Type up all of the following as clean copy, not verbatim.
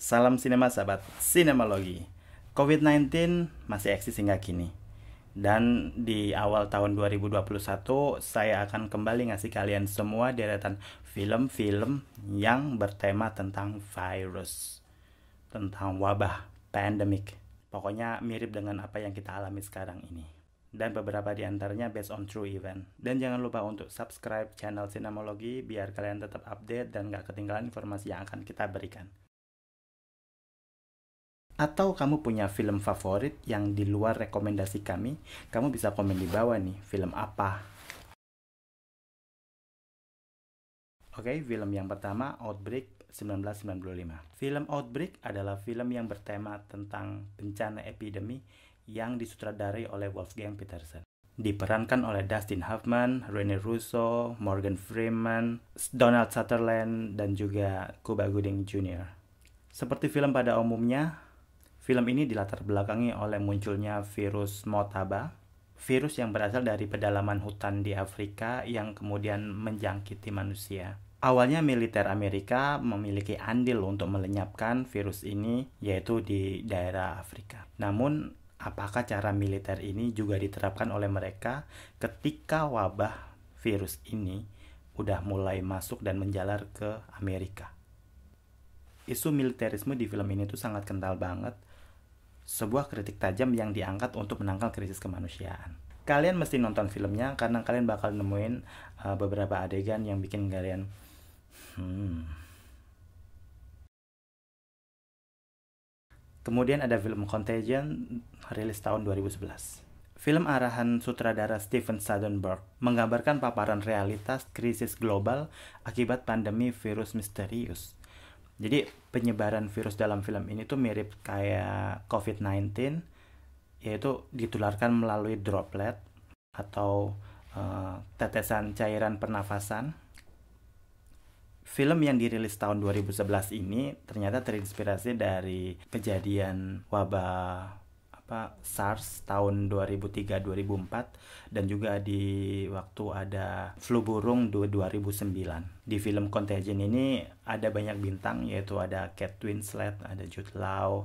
Salam sinema sahabat sinemalogi. COVID-19 masih eksis hingga kini. Dan di awal tahun 2021 saya akan kembali ngasih kalian semua deretan film-film yang bertema tentang virus, tentang wabah, pandemic. Pokoknya mirip dengan apa yang kita alami sekarang ini. Dan beberapa di antaranya based on true event. Dan jangan lupa untuk subscribe channel Sinemalogi biar kalian tetap update dan gak ketinggalan informasi yang akan kita berikan. Atau kamu punya film favorit yang di luar rekomendasi kami, kamu bisa komen di bawah nih, film apa? Oke, film yang pertama, Outbreak 1995. Film Outbreak adalah film yang bertema tentang bencana epidemi yang disutradarai oleh Wolfgang Petersen. Diperankan oleh Dustin Hoffman, Rene Russo, Morgan Freeman, Donald Sutherland, dan juga Cuba Gooding Jr. Seperti film pada umumnya, film ini dilatar belakangi oleh munculnya virus Motaba, virus yang berasal dari pedalaman hutan di Afrika yang kemudian menjangkiti manusia. Awalnya militer Amerika memiliki andil untuk melenyapkan virus ini, yaitu di daerah Afrika. Namun, apakah cara militer ini juga diterapkan oleh mereka ketika wabah virus ini udah mulai masuk dan menjalar ke Amerika? Isu militerisme di film ini tuh sangat kental banget. Sebuah kritik tajam yang diangkat untuk menangkal krisis kemanusiaan. Kalian mesti nonton filmnya karena kalian bakal nemuin beberapa adegan yang bikin kalian Kemudian ada film Contagion, rilis tahun 2011. Film arahan sutradara Steven Soderbergh menggambarkan paparan realitas krisis global akibat pandemi virus misterius. Jadi penyebaran virus dalam film ini tuh mirip kayak COVID-19, yaitu ditularkan melalui droplet atau tetesan cairan pernafasan. Film yang dirilis tahun 2011 ini ternyata terinspirasi dari kejadian wabah SARS tahun 2003-2004 dan juga di waktu ada flu burung 2009. Di film Contagion ini ada banyak bintang, yaitu ada Kate Winslet, ada Jude Law,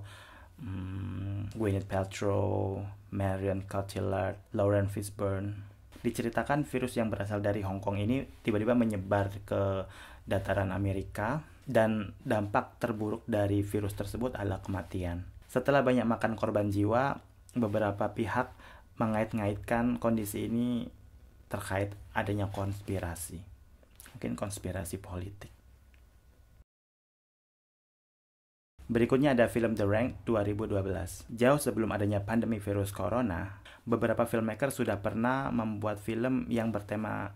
Gwyneth Paltrow, Marion Cotillard, Lauren Fishburne. Diceritakan virus yang berasal dari Hong Kong ini tiba-tiba menyebar ke dataran Amerika dan dampak terburuk dari virus tersebut adalah kematian. Setelah banyak makan korban jiwa, beberapa pihak mengait-ngaitkan kondisi ini terkait adanya konspirasi. Mungkin konspirasi politik. Berikutnya ada film The Rank 2012. Jauh sebelum adanya pandemi virus corona, beberapa filmmaker sudah pernah membuat film yang bertema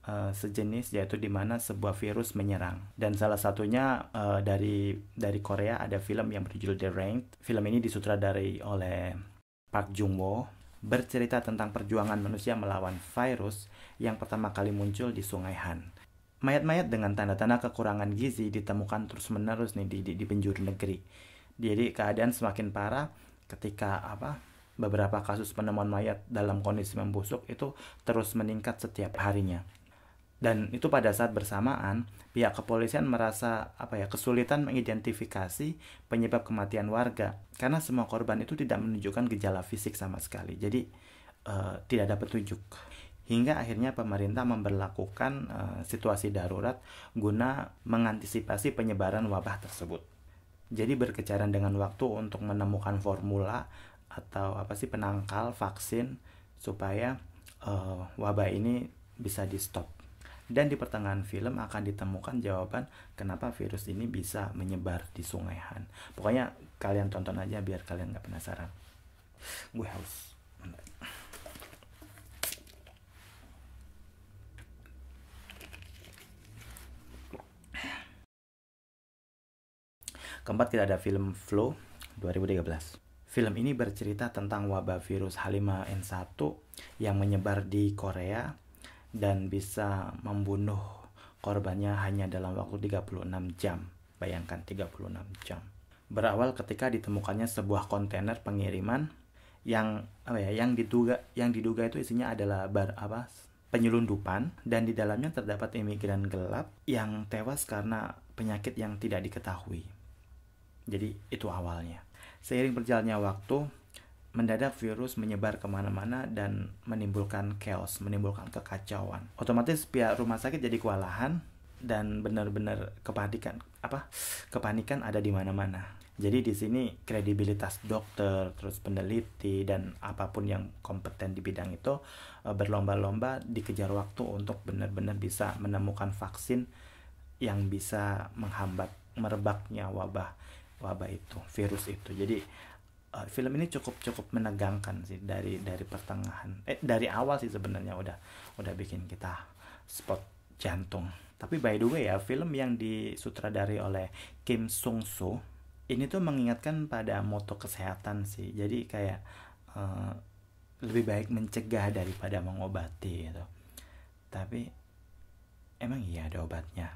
sejenis, yaitu di mana sebuah virus menyerang. Dan salah satunya dari Korea ada film yang berjudul The Rank. Film ini disutradarai oleh Park Joon-woo, bercerita tentang perjuangan manusia melawan virus yang pertama kali muncul di Sungai Han. Mayat-mayat dengan tanda-tanda kekurangan gizi ditemukan terus-menerus nih di penjuru negeri. Jadi keadaan semakin parah ketika beberapa kasus penemuan mayat dalam kondisi membusuk itu terus meningkat setiap harinya. Dan itu pada saat bersamaan pihak kepolisian merasa kesulitan mengidentifikasi penyebab kematian warga karena semua korban itu tidak menunjukkan gejala fisik sama sekali. Jadi tidak ada petunjuk. Hingga akhirnya pemerintah memberlakukan situasi darurat guna mengantisipasi penyebaran wabah tersebut. Jadi berkejaran dengan waktu untuk menemukan formula atau penangkal vaksin supaya wabah ini bisa di-stop. Dan di pertengahan film akan ditemukan jawaban kenapa virus ini bisa menyebar di Sungai Han. Pokoknya kalian tonton aja biar kalian gak penasaran. Gue haus. Keempat, kita ada film Flu 2013. Film ini bercerita tentang wabah virus H5N1 yang menyebar di Korea dan bisa membunuh korbannya hanya dalam waktu 36 jam. Bayangkan 36 jam. Berawal ketika ditemukannya sebuah kontainer pengiriman yang diduga itu isinya adalah penyelundupan, dan di dalamnya terdapat imigran gelap yang tewas karena penyakit yang tidak diketahui. Jadi itu awalnya. Seiring berjalannya waktu, mendadak virus menyebar kemana-mana dan menimbulkan chaos, menimbulkan kekacauan. Otomatis pihak rumah sakit jadi kewalahan dan benar-benar kepanikan ada di mana-mana. Jadi di sini kredibilitas dokter, terus peneliti dan apapun yang kompeten di bidang itu berlomba-lomba dikejar waktu untuk benar-benar bisa menemukan vaksin yang bisa menghambat merebaknya wabah itu, virus itu. Jadi film ini cukup menegangkan sih dari pertengahan. Dari awal sih sebenarnya udah bikin kita spot jantung. Tapi by the way ya, film yang disutradari oleh Kim Sung Soo ini tuh mengingatkan pada moto kesehatan sih. Jadi kayak eh, lebih baik mencegah daripada mengobati gitu. Tapi emang iya ada obatnya.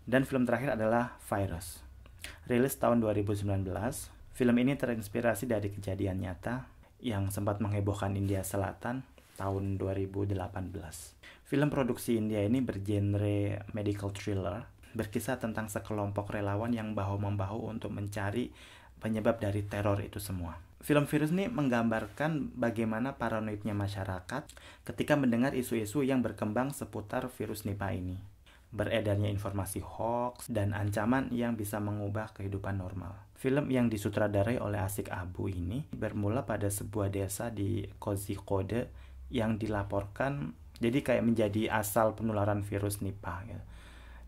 Dan film terakhir adalah Virus. Rilis tahun 2019, film ini terinspirasi dari kejadian nyata yang sempat menghebohkan India Selatan tahun 2018. Film produksi India ini bergenre medical thriller, berkisah tentang sekelompok relawan yang bahu-membahu untuk mencari penyebab dari teror itu semua. Film Virus ini menggambarkan bagaimana paranoidnya masyarakat ketika mendengar isu-isu yang berkembang seputar virus Nipah ini. Beredarnya informasi hoax dan ancaman yang bisa mengubah kehidupan normal. Film yang disutradarai oleh Asik Abu ini bermula pada sebuah desa di Kozhikode yang dilaporkan jadi kayak menjadi asal penularan virus Nipah gitu.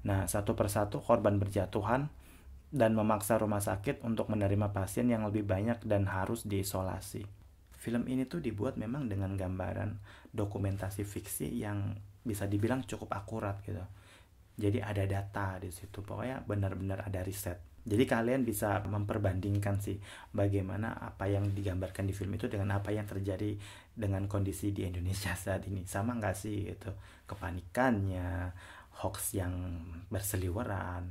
Nah, satu persatu korban berjatuhan dan memaksa rumah sakit untuk menerima pasien yang lebih banyak dan harus diisolasi. Film ini tuh dibuat memang dengan gambaran dokumentasi fiksi yang bisa dibilang cukup akurat gitu. Jadi ada data di situ, pokoknya benar-benar ada riset. Jadi kalian bisa memperbandingkan sih bagaimana apa yang digambarkan di film itu dengan apa yang terjadi dengan kondisi di Indonesia saat ini. Sama nggak sih itu kepanikannya, hoax yang berseliweran.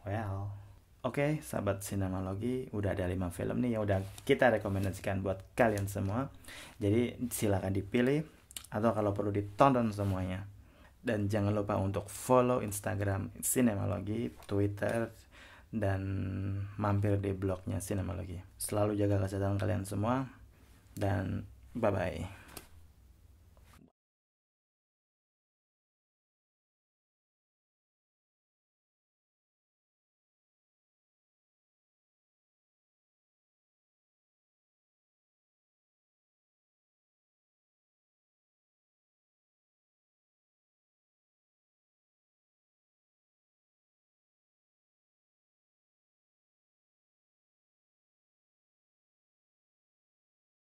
Well, oke, sahabat sinemalogi, udah ada 5 film nih yang udah kita rekomendasikan buat kalian semua. Jadi silakan dipilih atau kalau perlu ditonton semuanya. Dan jangan lupa untuk follow Instagram Sinemalogi, Twitter, dan mampir di blognya Sinemalogi. Selalu jaga kesehatan kalian semua, dan bye-bye.